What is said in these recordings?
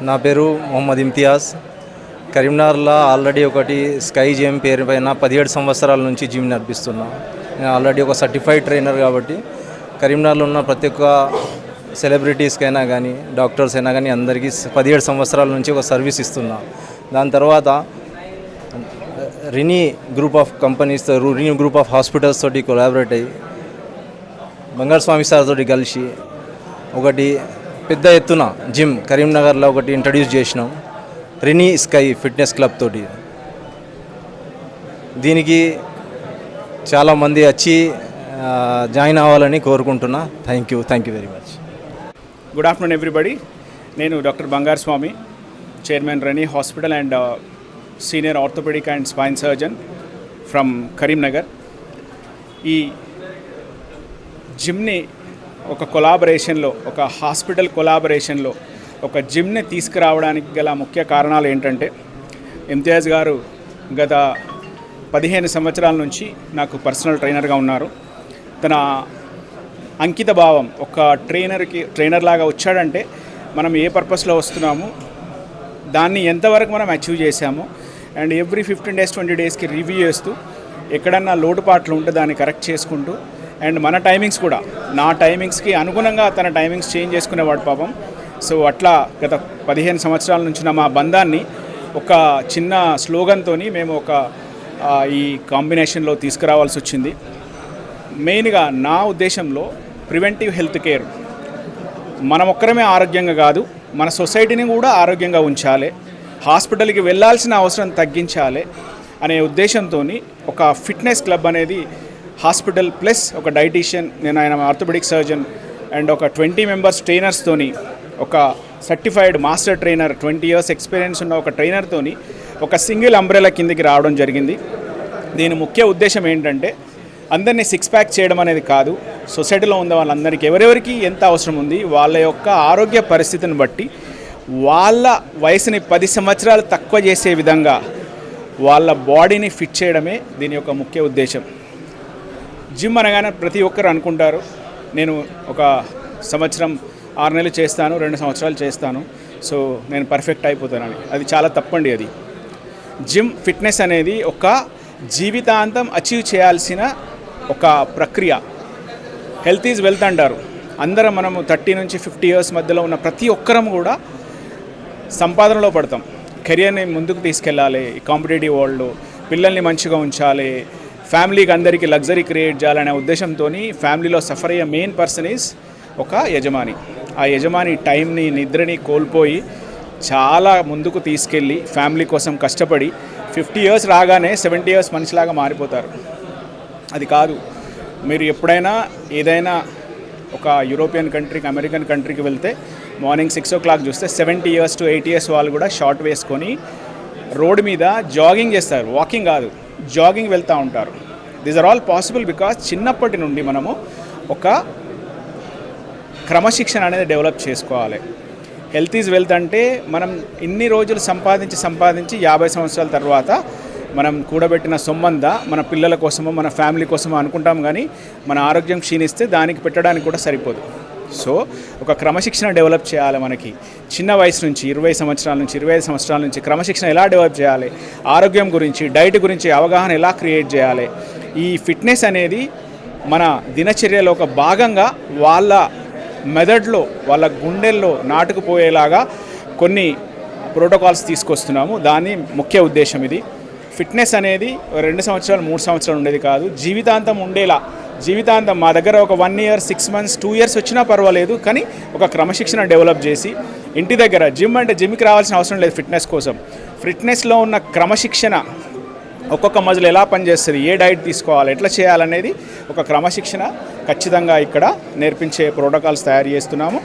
నా పేరు మొహమ్మద్ ఇమ్తియాజ్. కరీంనగర్లో ఆల్రెడీ ఒకటి స్కై జిమ్ పేరు పైన 17 సంవత్సరాల నుంచి జిమ్ నడిపిస్తున్నా. నేను ఆల్రెడీ ఒక సర్టిఫైడ్ ట్రైనర్ కాబట్టి కరీంనగర్లో ఉన్న ప్రతి ఒక్క సెలబ్రిటీస్కైనా కానీ డాక్టర్స్ అయినా కానీ అందరికీ 17 సంవత్సరాల నుంచి ఒక సర్వీస్ ఇస్తున్నా. దాని తర్వాత Rene group of companies, Rene group of hospitals తోటి కొలాబరేట్ అయ్యి బంగారు స్వామి సార్ తోటి కలిసి ఒకటి పెద్ద ఎత్తున జిమ్ కరీంనగర్లో ఒకటి ఇంట్రడ్యూస్ చేసినాం, రినీ స్కై ఫిట్నెస్ క్లబ్ తోటి. దీనికి చాలామంది వచ్చి జాయిన్ అవ్వాలని కోరుకుంటున్నా. Thank you very much. Good afternoon everybody. నేను doctor Bangaru Swamy, chairman Rene hospital and senior orthopaedic and spine surgeon from Karimnagar. ఈ జిమ్ని ఒక కొలాబరేషన్లో, ఒక హాస్పిటల్ కొలాబరేషన్లో ఒక జిమ్ని తీసుకురావడానికి గల ముఖ్య కారణాలు ఏంటంటే, ఇమ్తియాజ్ గారు గత 15 సంవత్సరాల నుంచి నాకు పర్సనల్ ట్రైనర్గా ఉన్నారు. తన అంకిత భావం, ఒక ట్రైనర్ లాగా వచ్చాడంటే మనం ఏ పర్పస్లో వస్తున్నాము, దాన్ని ఎంతవరకు మనం అచీవ్ చేశాము, అండ్ ఎవ్రీ 15 days 20 daysకి రివ్యూ చేస్తూ ఎక్కడన్నా లోటుపాట్లు ఉంటే దాన్ని కరెక్ట్ చేసుకుంటూ, అండ్ మన టైమింగ్స్ కూడా, నా టైమింగ్స్కి అనుగుణంగా తన టైమింగ్స్ చేంజ్ చేసుకునేవాడు పాపం. సో అట్లా గత 15 సంవత్సరాల నుంచి మా బంధాన్ని ఒక చిన్న స్లోగన్తో మేము ఒక ఈ కాంబినేషన్లో తీసుకురావాల్సి వచ్చింది. మెయిన్గా నా ఉద్దేశంలో ప్రివెంటివ్ హెల్త్ కేర్, మనం ఒక్కరమే ఆరోగ్యంగా కాదు, మన సొసైటీని కూడా ఆరోగ్యంగా ఉంచాలి, హాస్పిటల్కి వెళ్ళాల్సిన అవసరం తగ్గించాలి అనే ఉద్దేశంతో ఒక ఫిట్నెస్ క్లబ్ అనేది హాస్పిటల్ ప్లస్ ఒక డైటీషియన్, నేను ఆయన ఆర్థోపెడిక్ సర్జన్ అండ్ ఒక 20 members ట్రైనర్స్తోని, ఒక certified master trainer 20 years experience ఉన్న ఒక ట్రైనర్తోని ఒక సింగిల్ అంబ్రెలా కిందికి రావడం జరిగింది. దీని ముఖ్య ఉద్దేశం ఏంటంటే, అందరినీ 6 pack చేయడం అనేది కాదు, సొసైటీలో ఉన్న వాళ్ళందరికీ ఎవరెవరికి ఎంత అవసరం ఉంది, వాళ్ళ యొక్క ఆరోగ్య పరిస్థితిని బట్టి వాళ్ళ వయసుని 10 సంవత్సరాలు తక్కువ చేసే విధంగా వాళ్ళ బాడీని ఫిట్ చేయడమే దీని యొక్క ముఖ్య ఉద్దేశం. జిమ్ అనగానే ప్రతి ఒక్కరు అనుకుంటారు, నేను ఒక సంవత్సరం 6 నెలలు చేస్తాను, 2 సంవత్సరాలు చేస్తాను, సో నేను పర్ఫెక్ట్ అయిపోతానని. అది చాలా తప్పండి. అది జిమ్ ఫిట్నెస్ అనేది ఒక జీవితాంతం అచీవ్ చేయాల్సిన ఒక ప్రక్రియ. హెల్త్ ఈజ్ వెల్త్ అంటారు. అందరం మనము 30 నుంచి 50 years మధ్యలో ఉన్న ప్రతి ఒక్కరం కూడా సంపాదనలో పడతాం. కెరియర్ని ముందుకు తీసుకెళ్ళాలి, ఈ కాంపిటేటివ్ వరల్డ్లో పిల్లల్ని మంచిగా ఉంచాలి, ఫ్యామిలీకి అందరికీ లగ్జరీ క్రియేట్ చేయాలనే ఉద్దేశంతో ఫ్యామిలీలో సఫర్ అయ్యే మెయిన్ పర్సన్ ఈజ్ ఒక యజమాని. ఆ యజమాని టైంని, నిద్రని కోల్పోయి చాలా ముందుకు తీసుకెళ్ళి ఫ్యామిలీ కోసం కష్టపడి 50 years రాగానే 70 years మనిషిలాగా మారిపోతారు. అది కాదు. మీరు ఎప్పుడైనా ఏదైనా ఒక యూరోపియన్ కంట్రీకి, అమెరికన్ కంట్రీకి వెళ్తే మార్నింగ్ 6 o'clock చూస్తే 70 years to 80 years వాళ్ళు కూడా షార్ట్ వేసుకొని రోడ్డు మీద జాగింగ్ చేస్తారు. వాకింగ్ కాదు, జాగింగ్ వెళ్తూ ఉంటారు. These are all possible because చిన్నప్పటి నుండి మనము ఒక క్రమశిక్షణ అనేది డెవలప్ చేసుకోవాలి. హెల్త్ ఈజ్ వెల్త్ అంటే మనం ఇన్ని రోజులు సంపాదించి 50 సంవత్సరాల తర్వాత మనం కూడబెట్టిన సొమ్మందా మన పిల్లల కోసమో మన ఫ్యామిలీ కోసమో అనుకుంటాం, కానీ మన ఆరోగ్యం క్షీణిస్తే దానికి పెట్టడానికి కూడా సరిపోదు. సో ఒక క్రమశిక్షణ డెవలప్ చేయాలి. మనకి చిన్న వయసు నుంచి 20 సంవత్సరాల నుంచి 25 సంవత్సరాల నుంచి క్రమశిక్షణ ఎలా డెవలప్ చేయాలి, ఆరోగ్యం గురించి, డైట్ గురించి అవగాహన ఎలా క్రియేట్ చేయాలి, ఈ ఫిట్నెస్ అనేది మన దినచర్యలో ఒక భాగంగా వాళ్ళ మెదడులో, వాళ్ళ గుండెల్లో నాటుకుపోయేలాగా కొన్ని ప్రోటోకాల్స్ తీసుకొస్తున్నాము. దాని ముఖ్య ఉద్దేశం ఇది. ఫిట్నెస్ అనేది 2 సంవత్సరాలు 3 సంవత్సరాలు ఉండేది కాదు, జీవితాంతం ఉండేలా. జీవితాంతం మా దగ్గర ఒక 1 year 6 months 2 years వచ్చినా పర్వాలేదు, కానీ ఒక క్రమశిక్షణ డెవలప్ చేసి ఇంటి దగ్గర జిమ్ అంటే జిమ్కి రావాల్సిన అవసరం లేదు. ఫిట్నెస్ కోసం ఫిట్నెస్లో ఉన్న క్రమశిక్షణ, ఒక్కొక్క మజిల్ ఎలా పనిచేస్తుంది, ఏ డైట్ తీసుకోవాలి, ఎట్లా చేయాలనేది ఒక క్రమశిక్షణ ఖచ్చితంగా ఇక్కడ నేర్పించే ప్రోటోకాల్స్ తయారు చేస్తున్నాము.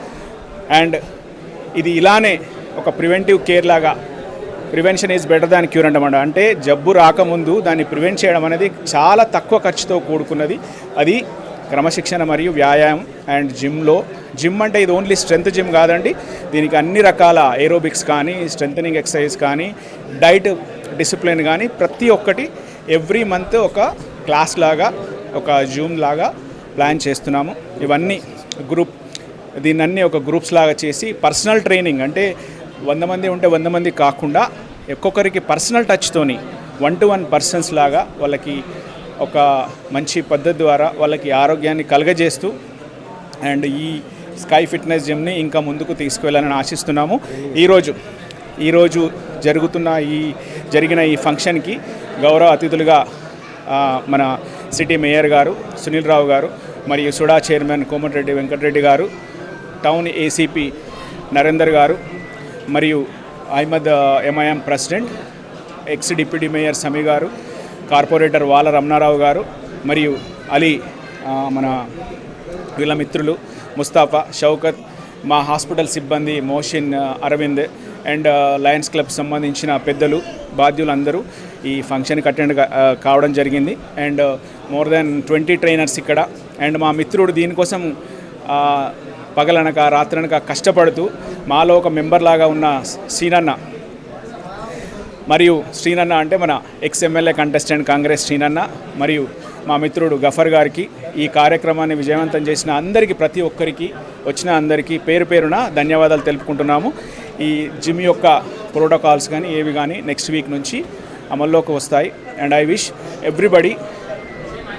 అండ్ ఇది ఇలానే ఒక ప్రివెంటివ్ కేర్ లాగా, prevention is better than cure అంటామంట. అంటే జబ్బు రాకముందు దాన్ని ప్రివెంట్ చేయడం అనేది చాలా తక్కువ ఖర్చుతో కూడుకున్నది. అది క్రమశిక్షణ మరియు వ్యాయామం. అండ్ జిమ్ అంటే ఇది ఓన్లీ స్ట్రెంత్ జిమ్ కాదండి, దీనికి అన్ని రకాల ఏరోబిక్స్ కానీ, స్ట్రెంథనింగ్ ఎక్సర్సైజ్ కానీ, డైట్ డిసిప్లిన్ కానీ ప్రతి ఒక్కటి ఎవ్రీ మంత్ ఒక క్లాస్ లాగా, ఒక జూమ్ లాగా ప్లాన్ చేస్తున్నాము. ఇవన్నీ దీన్ని ఒక గ్రూప్స్ లాగా చేసి పర్సనల్ ట్రైనింగ్, అంటే 100 మంది ఉంటే 100 మంది కాకుండా ఒక్కొక్కరికి పర్సనల్ టచ్తోని 1-to-1 పర్సన్స్ లాగా వాళ్ళకి ఒక మంచి పద్ధతి ద్వారా వాళ్ళకి ఆరోగ్యాన్ని కలగజేస్తూ అండ్ ఈ స్కై ఫిట్నెస్ జిమ్ని ఇంకా ముందుకు తీసుకువెళ్ళాలని ఆశిస్తున్నాము. ఈరోజు జరిగిన ఈ ఫంక్షన్కి గౌరవ అతిథులుగా మన సిటీ మేయర్ గారు సునీల్ రావు గారు మరియు సుడా చైర్మన్ కోమటిరెడ్డి వెంకటరెడ్డి గారు, టౌన్ ఏసీపీ నరేందర్ గారు మరియు Ahmed MIM president, ex deputy mayor Sami garu, corporator వాల రమణారావు గారు మరియు అలీ, మన వీళ్ళ మిత్రులు ముస్తాఫా, షౌకత్, మా హాస్పిటల్ సిబ్బంది Mohsin, Arvind and Lions Club సంబంధించిన పెద్దలు బాధ్యులు అందరూ ఈ ఫంక్షన్కి అటెండ్ కావడం జరిగింది. అండ్ మోర్ దెన్ 20 ట్రైనర్స్ ఇక్కడ. అండ్ మా మిత్రుడు దీనికోసం పగలనక రాత్రనక కష్టపడుతూ మాలో ఒక మెంబర్ లాగా ఉన్న శ్రీనన్న, మరియు శ్రీనన్న అంటే మన ఎక్స్ఎమ్మెల్యే కంటెస్టెంట్ కాంగ్రెస్ శ్రీనన్న, మరియు మా మిత్రుడు గఫర్ గారికి ఈ కార్యక్రమాన్ని విజయవంతం చేసిన అందరికీ, ప్రతి ఒక్కరికి వచ్చిన అందరికీ పేరు పేరున ధన్యవాదాలు తెలుపుకుంటున్నాము. ఈ జిమ్ యొక్క ప్రోటోకాల్స్ కానీ ఏవి కానీ నెక్స్ట్ వీక్ నుంచి అమల్లోకి వస్తాయి. And I wish everybody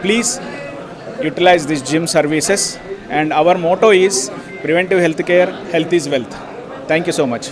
please utilise this gym services. And our motto is preventive health care, health is wealth. Thank you so much.